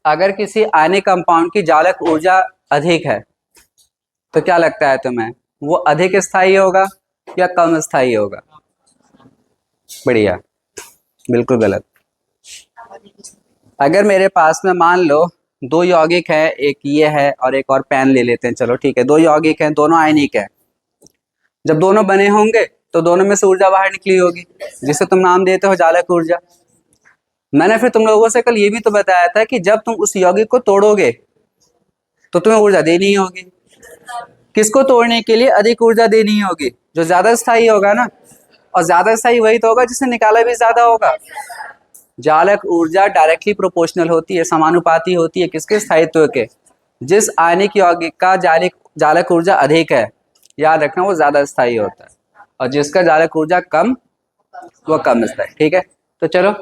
अगर किसी ionic compound की जालक ऊर्जा अधिक है तो क्या लगता है तुम्हें, वो अधिक स्थायी होगा या कम स्थायी होगा? बढ़िया, बिल्कुल गलत। अगर मेरे पास में मान लो दो यौगिक है, एक ये है और एक और पेन ले लेते हैं, चलो ठीक है, दो यौगिक हैं, दोनों आयनिक है। जब दोनों बने होंगे तो दोनों में से ऊर्जा बाहर निकली होगी, जिसे तुम नाम देते हो जालक ऊर्जा। मैंने फिर तुम लोगों से कल ये भी तो बताया था कि जब तुम उस यौगिक को तोड़ोगे तो तुम्हें ऊर्जा देनी होगी। किसको तोड़ने के लिए अधिक ऊर्जा देनी होगी? जो ज्यादा स्थायी होगा ना, और ज्यादा स्थायी वही तो होगा जिसने निकाला भी ज्यादा होगा। जालक ऊर्जा डायरेक्टली प्रोपोर्शनल होती है, समानुपाती होती है किसके? स्थायित्व के। जिस आयनिक यौगिक का जालक ऊर्जा अधिक है, याद रखना वो ज्यादा स्थायी होता है, और जिसका जालक ऊर्जा कम वो कम स्थायी। ठीक है, तो चलो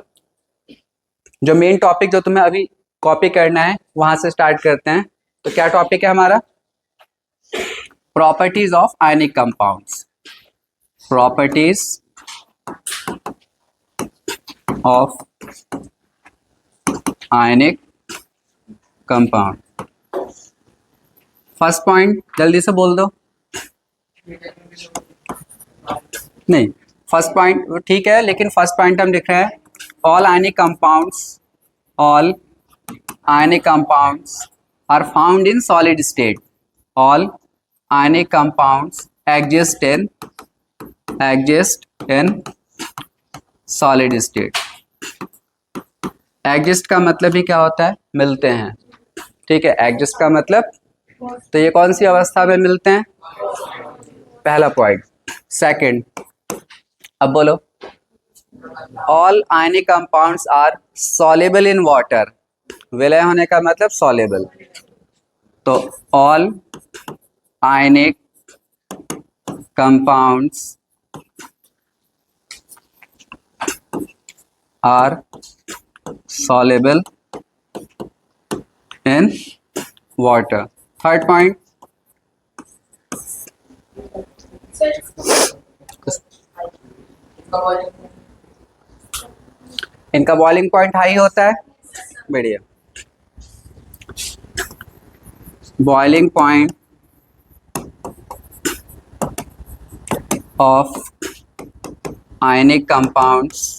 जो मेन टॉपिक जो तुम्हें अभी कॉपी करना है वहां से स्टार्ट करते हैं। तो क्या टॉपिक है हमारा? Properties of ionic compounds. Properties of ionic compound. First point जल्दी से बोल दो। नहीं, फर्स्ट पॉइंट ठीक है, लेकिन फर्स्ट पॉइंट हम लिख रहे हैं all ionic compounds, all ionic compounds are found in solid state. All ionic compounds exist in solid state। Exist का मतलब ही क्या होता है? मिलते हैं। ठीक है, एग्जिस्ट का मतलब, तो ये कौन सी अवस्था में मिलते हैं? पहला पॉइंट। सेकंड, अब बोलो, all ionic compounds are soluble in water. विलय होने का मतलब सॉल्युबल। तो all ionic compounds are soluble in water। Third point, इनका बॉइलिंग पॉइंट हाई होता है। बढ़िया, boiling point of ionic compounds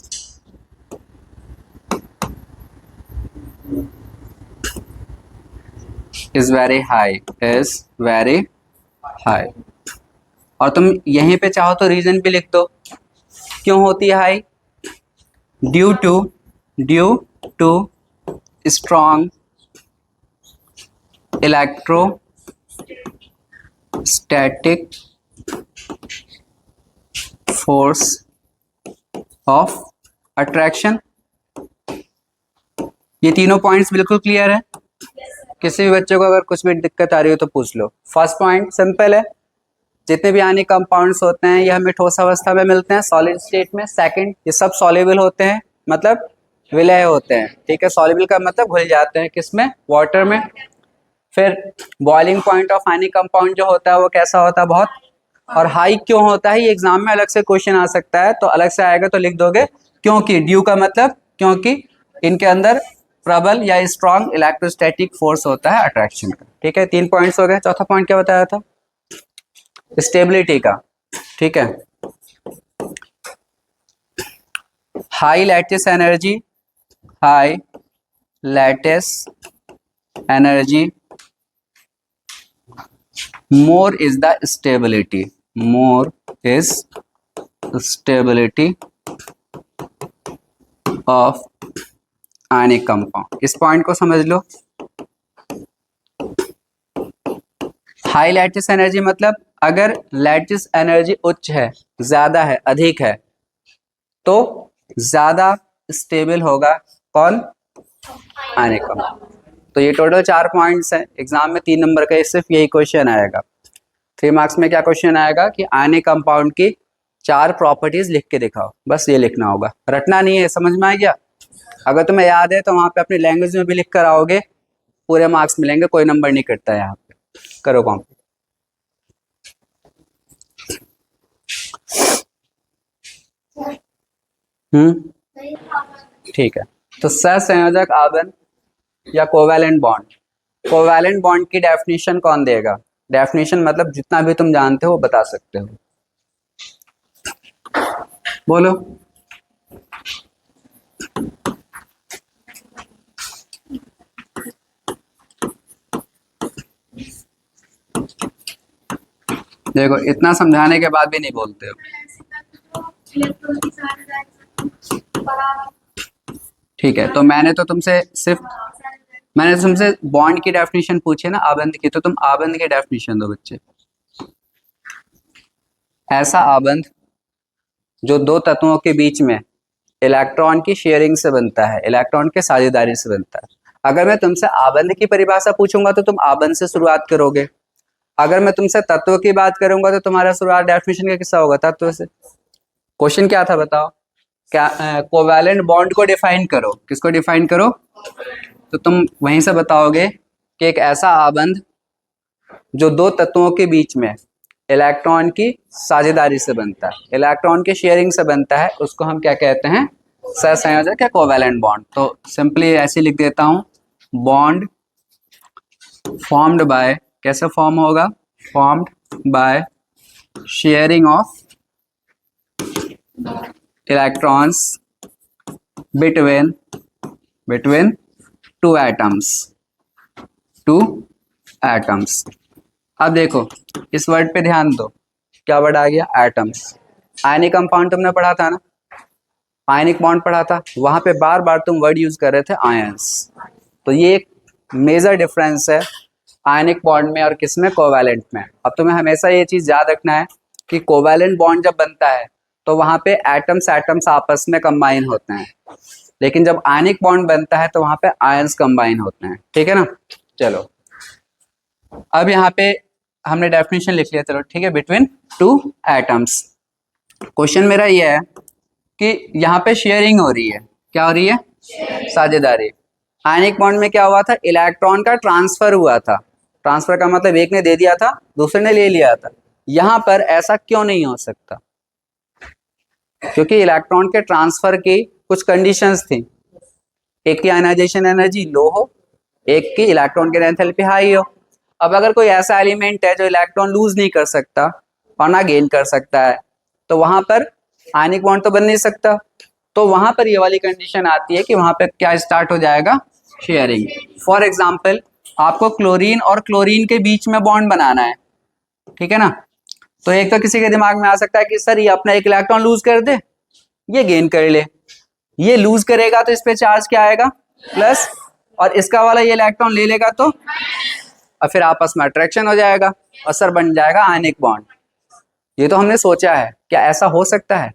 is very high, is very high। और तुम यहीं पे चाहो तो रीजन भी लिख दो क्यों होती है high. Due to strong electrostatic force of attraction. ये तीनों पॉइंट्स बिल्कुल क्लियर है? किसी भी बच्चे को अगर कुछ भी दिक्कत आ रही हो तो पूछ लो। फर्स्ट पॉइंट सिंपल है, जितने भी आयनिक कंपाउंड्स होते हैं ये हमें ठोस अवस्था में मिलते हैं, सॉलिड स्टेट में। सेकंड, ये सब सॉल्युबल होते हैं, मतलब विलय होते हैं। ठीक है, सॉल्युबल का मतलब घुल जाते हैं किसमें? वाटर में। फिर boiling point of ionic compound जो होता है वो कैसा होता है? बहुत। और हाई क्यों होता है? ये एग्जाम में अलग से क्वेश्चन आ सकता है, तो अलग से आएगा तो लिख दोगे क्योंकि। ड्यू का मतलब क्योंकि इनके अंदर प्रबल या स्ट्रॉन्ग इलेक्ट्रोस्टैटिक फोर्स होता है अट्रैक्शन का। ठीक है, 3 पॉइंट्स हो गए। चौथा पॉइंट क्या बताया था? स्टेबिलिटी का। ठीक है, high lattice energy, high lattice energy more is the stability, more is stability of ionic compound। इस पॉइंट को समझ लो। हाई लैटिस एनर्जी मतलब अगर लैटिस एनर्जी उच्च है, ज्यादा है, अधिक है, तो ज्यादा स्टेबल होगा कौन? Ionic compound. तो ये टोटल 4 पॉइंट्स हैं। एग्जाम में 3 नंबर का सिर्फ यही क्वेश्चन आएगा। 3 मार्क्स में क्या क्वेश्चन आएगा कि आयनिक कंपाउंड की 4 प्रॉपर्टीज लिख के दिखाओ, बस ये लिखना होगा, रटना नहीं है। समझ में आ गया? अगर तुम्हें याद है तो वहां पे अपनी लैंग्वेज में भी लिख कर आओगे, पूरे मार्क्स मिलेंगे, कोई नंबर नहीं कटता है यहाँ पे। करो कॉम्प्लीट। ठीक है, तो सहसंयोजक आवन या कोवैलेंट बॉन्ड? कोवैलेंट बॉन्ड की डेफिनेशन कौन देगा? डेफिनेशन मतलब जितना भी तुम जानते हो वो बता सकते हो, बोलो। देखो इतना समझाने के बाद भी नहीं बोलते हो। ठीक है, तो मैंने तो तुमसे बॉन्ड की डेफिनेशन पूछी ना, आबंध की, तो तुम आबंध की डेफिनेशन दो बच्चे। ऐसा आबंध जो दो तत्वों के बीच में इलेक्ट्रॉन की शेयरिंग से बनता है, इलेक्ट्रॉन के साझेदारी से बनता है। अगर मैं तुमसे आबंध की परिभाषा पूछूंगा तो तुम आबंध से शुरुआत करोगे। अगर मैं तुमसे तत्व की बात करूंगा तो तुम्हारा शुरुआत डेफिनेशन का किस्सा होगा, तत्व से। क्वेश्चन क्या था बताओ? क्या कोवैलेंट बॉन्ड को डिफाइन करो। किसको डिफाइन करो? तो तुम वहीं से बताओगे कि एक ऐसा आबंध जो दो तत्वों के बीच में इलेक्ट्रॉन की साझेदारी से बनता है, इलेक्ट्रॉन की शेयरिंग से बनता है, उसको हम क्या कहते हैं? सहसंयोजक या कोवैलेंट बॉन्ड। तो सिंपली ऐसे लिख देता हूं, बॉन्ड फॉर्म्ड बाय, कैसे फॉर्म होगा? Formed by sharing of electrons between two atoms. अब देखो इस वर्ड पे ध्यान दो, क्या वर्ड आ गया? एटम्स। आयनिक कंपाउंड तुमने पढ़ा था ना, आयनिक बॉन्ड पढ़ा था, वहां पे बार बार तुम वर्ड यूज कर रहे थे आयंस। तो ये एक मेजर डिफरेंस है आयनिक बॉन्ड में और किसमें? कोवैलेंट में। अब तुम्हें हमेशा ये चीज याद रखना है कि कोवैलेंट बॉन्ड जब बनता है तो वहां पे एटम्स आपस में कंबाइन होते हैं, लेकिन जब आयनिक बॉन्ड बनता है तो वहां पे आयंस कंबाइन होते हैं। ठीक है ना? चलो अब यहाँ पे हमने डेफिनेशन लिख लिया, चलो ठीक है, बिटवीन टू एटम्स। क्वेश्चन मेरा ये है कि यहाँ पे शेयरिंग हो रही है, क्या हो रही है? साझेदारी। आयनिक बॉन्ड में क्या हुआ था? इलेक्ट्रॉन का ट्रांसफर हुआ था। ट्रांसफर का मतलब एक ने दे दिया था, दूसरे ने ले लिया था। यहाँ पर ऐसा क्यों नहीं हो सकता? क्योंकि इलेक्ट्रॉन के ट्रांसफर की कुछ कंडीशंस थी, एक की आयनाइजेशन एनर्जी लो हो, एक की इलेक्ट्रॉन की एंथैल्पी हाई हो। अब अगर कोई ऐसा एलिमेंट है जो इलेक्ट्रॉन लूज नहीं कर सकता और ना गेन कर सकता है, तो वहां पर आयनिक बॉन्ड तो बन नहीं सकता। तो वहां पर ये वाली कंडीशन आती है कि वहां पर क्या स्टार्ट हो जाएगा? शेयरिंग। फॉर एग्जाम्पल आपको क्लोरीन और क्लोरीन के बीच में बॉन्ड बनाना है, ठीक है ना? तो एक तो किसी के दिमाग में आ सकता है कि सर ये अपना एक इलेक्ट्रॉन लूज कर दे, ये गेन कर ले। ये लूज करेगा तो इस पे चार्ज क्या आएगा? प्लस, और इसका वाला ये इलेक्ट्रॉन ले लेगा तो, और फिर आपस में अट्रैक्शन हो जाएगा और सर बन जाएगा आयनिक बॉन्ड। ये तो हमने सोचा है, क्या ऐसा हो सकता है?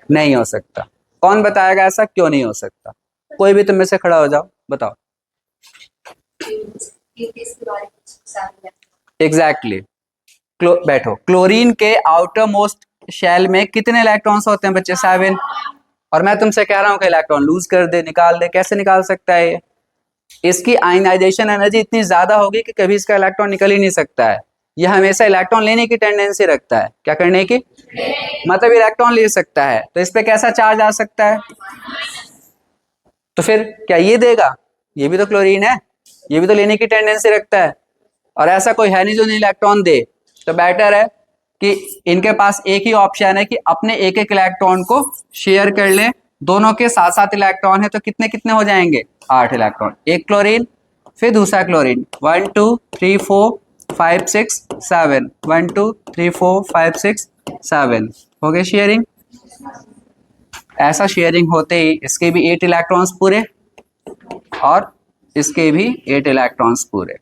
नहीं हो सकता। कौन बताएगा ऐसा क्यों नहीं हो सकता? कोई भी तुम में से खड़ा हो जाओ, बताओ। एग्जैक्टली बैठो। क्लोरीन के आउटर मोस्ट शेल में कितने इलेक्ट्रॉन्स होते हैं बच्चे? 7। और मैं तुमसे कह रहा हूं कि इलेक्ट्रॉन लूज कर दे, निकाल दे। कैसे निकाल सकता है ये? इसकी आयनाइजेशन एनर्जी इतनी ज्यादा होगी कि कभी इसका इलेक्ट्रॉन निकल ही नहीं सकता है। यह हमेशा इलेक्ट्रॉन लेने की टेंडेंसी रखता है। क्या करने की? मतलब इलेक्ट्रॉन ले सकता है, तो इस पे कैसा चार्ज आ सकता है? तो फिर क्या ये देगा? ये भी तो क्लोरीन है, ये भी तो लेने की टेंडेंसी रखता है, और ऐसा कोई है नहीं जो नहीं इलेक्ट्रॉन दे। तो बेटर है कि इनके पास एक ही ऑप्शन है कि अपने एक एक इलेक्ट्रॉन को शेयर कर ले। दोनों के साथ साथ इलेक्ट्रॉन है तो कितने कितने हो जाएंगे? 8 इलेक्ट्रॉन। एक क्लोरीन फिर दूसरा क्लोरीन, 1 2 3 4 5 6 7, 1 2 3 4 5 6 7 हो गए शेयरिंग। ऐसा शेयरिंग होते ही इसके भी 8 इलेक्ट्रॉन्स पूरे और इसके भी 8 इलेक्ट्रॉन्स पूरे,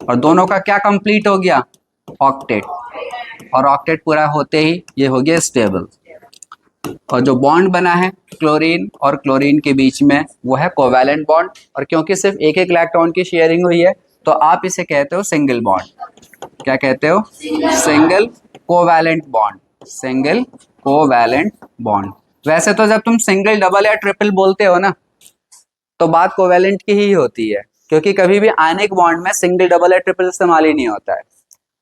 और दोनों का क्या कंप्लीट हो गया? ऑक्टेट। और ऑक्टेट पूरा होते ही ये हो गया स्टेबल। और जो बॉन्ड बना है क्लोरीन और क्लोरीन के बीच में वो है कोवैलेंट बॉन्ड। और क्योंकि सिर्फ एक एक इलेक्ट्रॉन की शेयरिंग हुई है तो आप इसे कहते हो सिंगल बॉन्ड। क्या कहते हो? Single covalent bond. Single covalent bond. वैसे तो जब तुम सिंगल, डबल या ट्रिपल बोलते हो ना, तो बात कोवैलेंट की ही होती है, क्योंकि कभी भी आयनिक बॉन्ड में सिंगल, डबल या ट्रिपल इस्तेमाल ही नहीं होता है।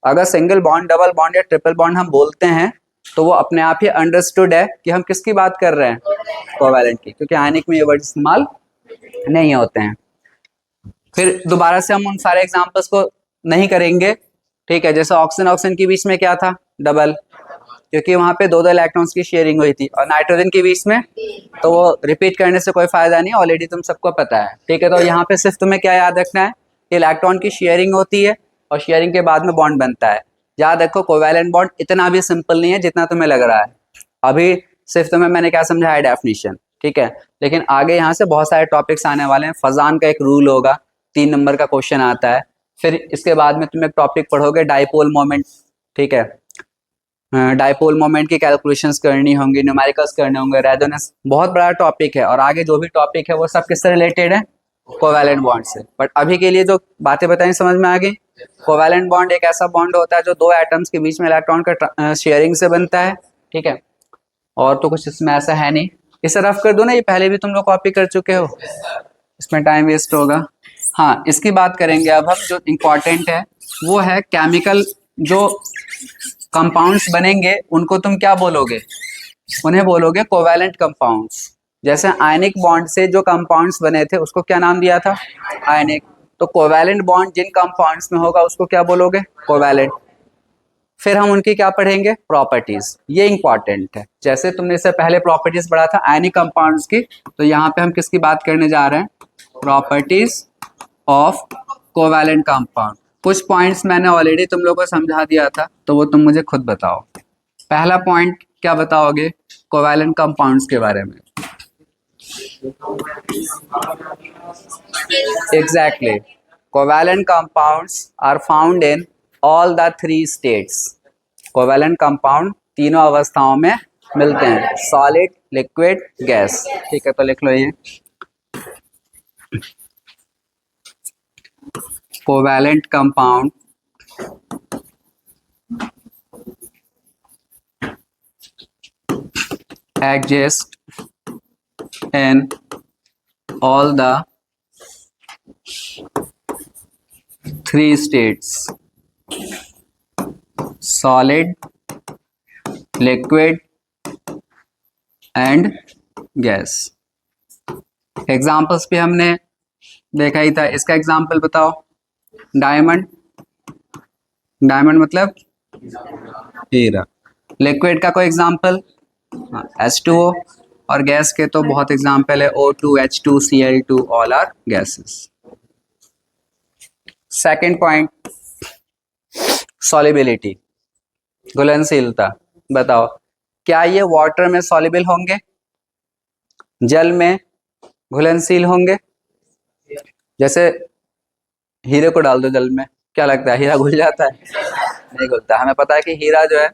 अगर सिंगल बॉन्ड, डबल बॉन्ड या ट्रिपल बॉन्ड हम बोलते हैं तो वो अपने आप ही अंडरस्टूड है कि हम किसकी बात कर रहे हैं? कोवैलेंट की, क्योंकि आयनिक में ये वर्ड इस्तेमाल नहीं होते हैं। फिर दोबारा से हम उन सारे एग्जाम्पल्स को नहीं करेंगे, ठीक है। जैसे ऑक्सीजन ऑक्सीजन के बीच में क्या था, डबल, क्योंकि वहां पे दो दो इलेक्ट्रॉन्स की शेयरिंग हुई थी, और नाइट्रोजन के बीच में तो वो रिपीट करने से कोई फायदा नहीं, ऑलरेडी तुम सबको पता है, ठीक है। तो यहाँ पे सिर्फ तुम्हें क्या याद रखना है कि इलेक्ट्रॉन की शेयरिंग होती है और शेयरिंग के बाद में बॉन्ड बनता है। याद रखो कोवैलेंट बॉन्ड इतना भी सिंपल नहीं है जितना तुम्हें लग रहा है। अभी सिर्फ तुम्हें मैंने क्या समझाया, डेफिनेशन, ठीक है। लेकिन आगे यहाँ से बहुत सारे टॉपिक्स आने वाले हैं। फजान का एक रूल होगा, 3 नंबर का क्वेश्चन आता है। फिर इसके बाद में तुम एक टॉपिक पढ़ोगे डाइपोल मोमेंट, ठीक है। डाइपोल मोमेंट की कैलकुलेशंस करनी होंगी, न्यूमेरिकल्स करने होंगे, रेजोनेंस, बहुत बड़ा टॉपिक है। और आगे जो भी टॉपिक है वो सब किससे रिलेटेड है, कोवैलेंट बॉन्ड से। बट अभी के लिए जो बातें बताई समझ में आ गई। कोवैलेंट बॉन्ड एक ऐसा बॉन्ड होता है जो दो एटम्स के बीच में इलेक्ट्रॉन का शेयरिंग से बनता है, ठीक है। और तो कुछ इसमें ऐसा है नहीं। इसे रफ कर दो ना, ये पहले भी तुम लोग कॉपी कर चुके हो, इसमें टाइम वेस्ट होगा। हाँ, इसकी बात करेंगे अब हम। जो इम्पोर्टेंट है वो है केमिकल, जो कंपाउंड्स बनेंगे उनको तुम क्या बोलोगे, उन्हें बोलोगे कोवैलेंट कंपाउंड्स। जैसे आयनिक बॉन्ड से जो कंपाउंड्स बने थे उसको क्या नाम दिया था, आयनिक। तो कोवैलेंट बॉन्ड जिन कंपाउंड्स में होगा उसको क्या बोलोगे, कोवैलेंट। फिर हम उनकी क्या पढ़ेंगे, प्रॉपर्टीज। ये इंपॉर्टेंट है। जैसे तुमने इससे पहले प्रॉपर्टीज पढ़ा था आयनिक कंपाउंड्स की, तो यहाँ पे हम किसकी बात करने जा रहे हैं, प्रॉपर्टीज ऑफ कोवैलेंट कंपाउंड। कुछ पॉइंट्स मैंने ऑलरेडी तुम लोगों को समझा दिया था, तो वो तुम मुझे खुद बताओ। पहला पॉइंट क्या बताओगे कोवैलेंट कंपाउंड्स के बारे में। Exactly, covalent compounds are found in all the 3 states. Covalent compound तीनों अवस्थाओं में मिलते हैं, सॉलिड, लिक्विड, गैस, ठीक है। तो लिख लो ये covalent compound exist in all the 3 states, solid, liquid and gas। Examples भी हमने देखा ही था। इसका एग्जाम्पल बताओ, डायमंड, डायमंड मतलब हीरा। लिक्विड का कोई एग्जाम्पल, H2O। और गैस के तो बहुत एग्जाम्पल है, O2, H2, Cl2, all are gases. Second point, solubility, घुलनशीलता। बताओ क्या ये वाटर में सॉलिबल होंगे, जल में घुलनशील होंगे। जैसे हीरे को डाल दो जल में, क्या लगता है हीरा घुल जाता है, नहीं घुलता। हमें पता है कि हीरा जो है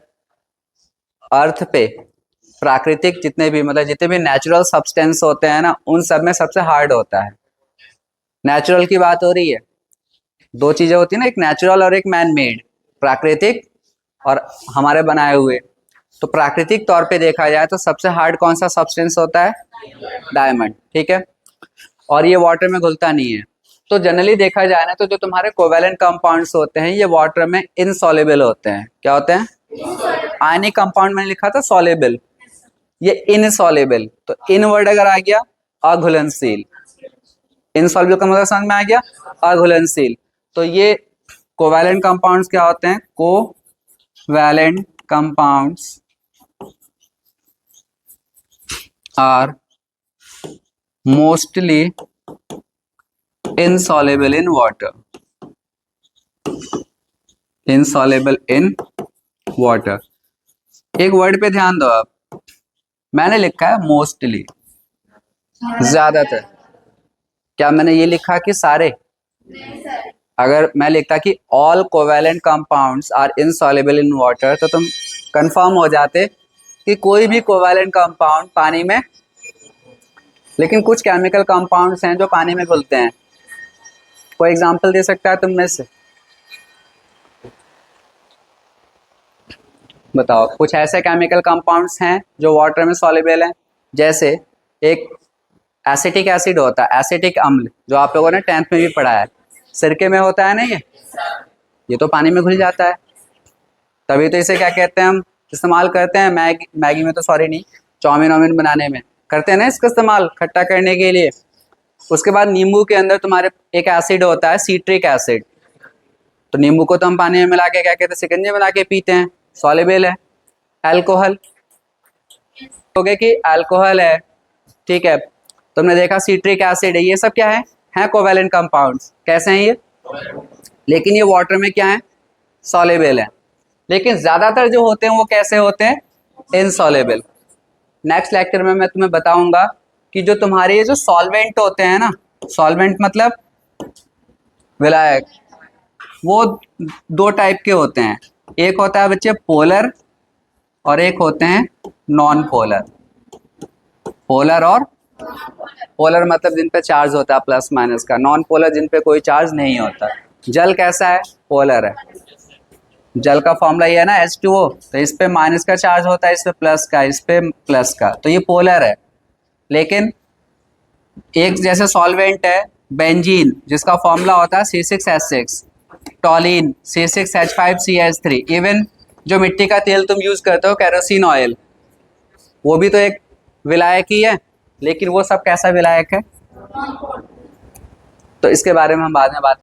अर्थ पे प्राकृतिक जितने भी मतलब जितने भी नेचुरल सब्सटेंस होते हैं ना, उन सब में सबसे हार्ड होता है। नेचुरल की बात हो रही है, दो चीजें होती है ना, एक नेचुरल और एक मैन मेड, प्राकृतिक और हमारे बनाए हुए। तो प्राकृतिक तौर पे देखा जाए तो सबसे हार्ड कौन सा सब्सटेंस होता है, डायमंड, ठीक है। और ये वाटर में घुलता नहीं है। तो जनरली देखा जाए ना, तो जो तुम्हारे कोवैलेंट कंपाउंड्स होते हैं ये वाटर में इनसॉल्युबल होते हैं। क्या होते हैं, आयनिक कंपाउंड मैंने लिखा था सॉल्युबल, ये इनसॉल्युबल। तो इन वर्ड अगर आ गया, अघुलनशील। इनसॉल्युबल का मतलब समझ में आ गया, अघुलनशील। तो ये कोवैलेंट कंपाउंड्स क्या होते हैं, covalent compounds are mostly insoluble in water, insoluble in water। एक वर्ड पे ध्यान दो आप, मैंने लिखा है मोस्टली, ज्यादातर। क्या मैंने ये लिखा कि सारे, अगर मैं लिखता कि all covalent compounds are insoluble in water, तो तुम कंफर्म हो जाते कि कोई भी कोवैलेंट कंपाउंड पानी में, लेकिन कुछ केमिकल कंपाउंड्स हैं जो पानी में घुलते हैं। कोई एग्जांपल दे सकता है तुम में से, बताओ। कुछ ऐसे केमिकल कंपाउंड्स हैं जो वाटर में सॉल्युबल हैं। जैसे एक एसिटिक एसिड होता है, एसिटिक अम्ल, जो आप लोगों ने 10th में भी पढ़ा है, सिरके में होता है ना, ये तो पानी में घुल जाता है। तभी तो इसे क्या कहते हैं, हम इस्तेमाल करते हैं मैगी में तो सॉरी नहीं, चाउमीन वाउमीन बनाने में करते हैं ना इसका इस्तेमाल, खट्टा करने के लिए। उसके बाद नींबू के अंदर तुम्हारे एक एसिड होता है सिट्रिक एसिड, तो नींबू को तो हम पानी में मिला के क्या कहते हैं, शिकंजी बना के पीते हैं, सॉल्युबल है। अल्कोहल हो गया कि अल्कोहल है, ठीक है, तुमने देखा सिट्रिक एसिड है, ये सब क्या है कोवैलेंट कंपाउंड्स। कैसे हैं ये, लेकिन ये वाटर में क्या है, सॉल्युबल है। लेकिन ज्यादातर जो होते हैं वो कैसे होते हैं, इनसॉल्युबल। नेक्स्ट लेक्चर में मैं तुम्हें बताऊंगा कि जो तुम्हारे ये जो सॉल्वेंट होते हैं ना, सॉल्वेंट मतलब विलायक, वो दो टाइप के होते हैं। एक होता है बच्चे पोलर और एक होते हैं नॉन पोलर। पोलर और पोलर मतलब जिन पे चार्ज होता है प्लस माइनस का, नॉन पोलर जिन पे कोई चार्ज नहीं होता। जल कैसा है, पोलर है। जल का फॉर्मूला ये है ना H2O, तो इस पे माइनस का चार्ज होता है, इस पे प्लस का, इस पे प्लस का, तो ये पोलर है। लेकिन एक जैसे सॉल्वेंट है बेंजीन, जिसका फॉर्मूला होता है C6H6, टॉलिन C6H5CH3, इवन जो मिट्टी का तेल तुम यूज करते हो केरोसिन ऑयल, वो भी तो एक विलायक ही है। लेकिन वो सब कैसा विलायक है, तो इसके बारे में हम बाद में बात